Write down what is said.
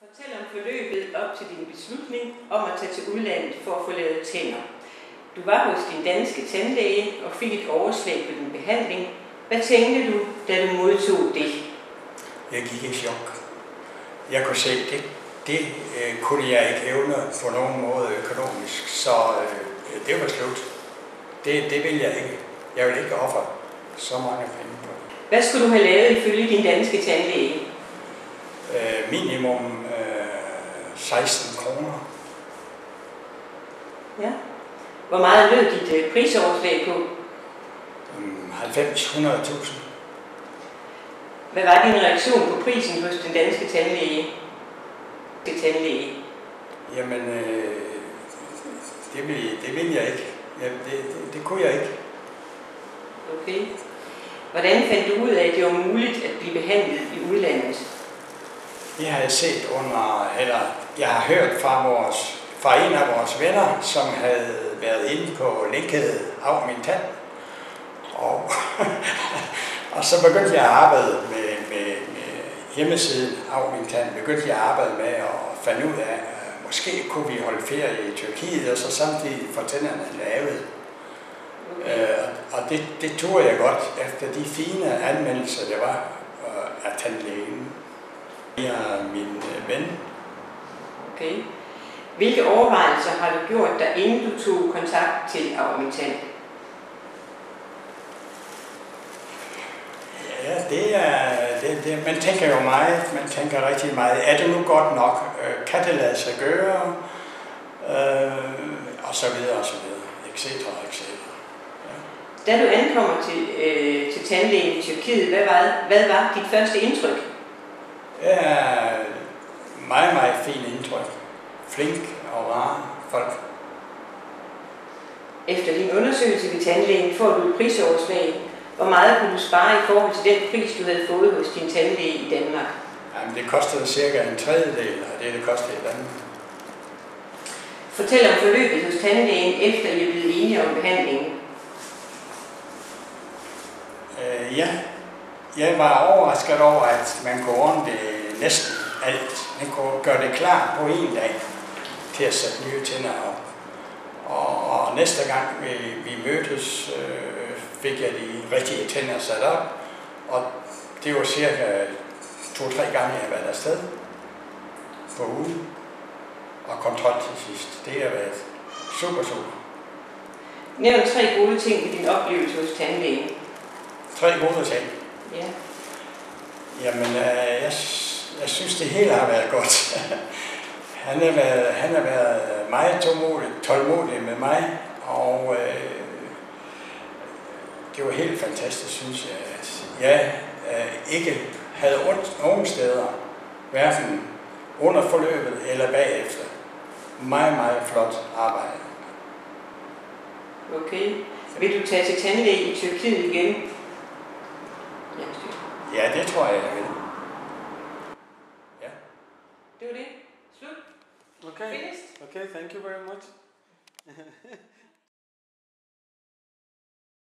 Fortæl om forløbet op til din beslutning om at tage til udlandet for at få lavet tænder. Du var hos din danske tandlæge og fik et overslag på din behandling. Hvad tænkte du, da du modtog det? Jeg gik i chok. Jeg kunne se, det kunne jeg ikke evne på nogen måde økonomisk, så det var slut. Det vil jeg ikke. Jeg vil ikke ofre så mange penge på det. Hvad skulle du have lavet ifølge din danske tandlæge? Minimum 16 kroner. Ja. Hvor meget lød dit prisoverslag på? 90-100.000. Hvad var din reaktion på prisen hos den danske tandlæge? Jamen, det vil jeg ikke. Ja, det kunne jeg ikke. Okay. Hvordan fandt du ud af, at det var muligt at blive behandlet i udlandet? Det har jeg set jeg har hørt fra en af vores venner, som havde været inde på linket af min tand. Og så begyndte jeg at arbejde med hjemmesiden af min tand. Begyndte jeg at arbejde med at finde ud af, måske kunne vi holde ferie i Tyrkiet, og så samtidig få tænderne lavet. Og det tog jeg godt efter de fine anmeldelser, der var af tandlægen. Jeg er min ven. Okay. Hvilke overvejelser har du gjort dig, inden du tog kontakt til Aumintan? Ja, det man tænker jo meget. Man tænker rigtig meget. Er det nu godt nok? Kan det lade sig gøre? Og så videre, og så videre. Etc. Ja. Da du ankommer til tandlægen i Tyrkiet, hvad var dit første indtryk? Ja, meget, meget fint indtryk. Flink og rare folk. Efter din undersøgelse ved tandlægen får du et prisoverslag. Hvor meget kunne du spare i forhold til den pris, du havde fået hos din tandlæge i Danmark? Jamen, det kostede cirka en tredjedel af det kostede i Danmark. Fortæl om forløbet hos tandlægen, efter I er blevet enige om behandlingen. Ja, jeg var overrasket over, at man kunne ordne det næsten alt. Man kunne gøre det klar på en dag til at sætte nye tænder op. Og næste gang vi mødtes, fik jeg de rigtige tænder sat op. Og det var cirka 2-3 gange, jeg har været afsted på ugen. Og kontrol til sidst. Det har været super. Nævn 3 gode ting ved din oplevelse hos tandlægen. 3 gode ting? Ja. Jamen, jeg synes, det hele har været godt. Han har været meget tålmodig med mig, og det var helt fantastisk, synes jeg, at jeg ikke havde ondt nogen steder, hverken under forløbet eller bagefter. Meget, meget flot arbejde. Okay. Vil du tage til tandlæge i Tyrkiet igen? Ja, det tror jeg vil. Ja. Det var det. Slut. Okay. Finished. Okay, thank you very much.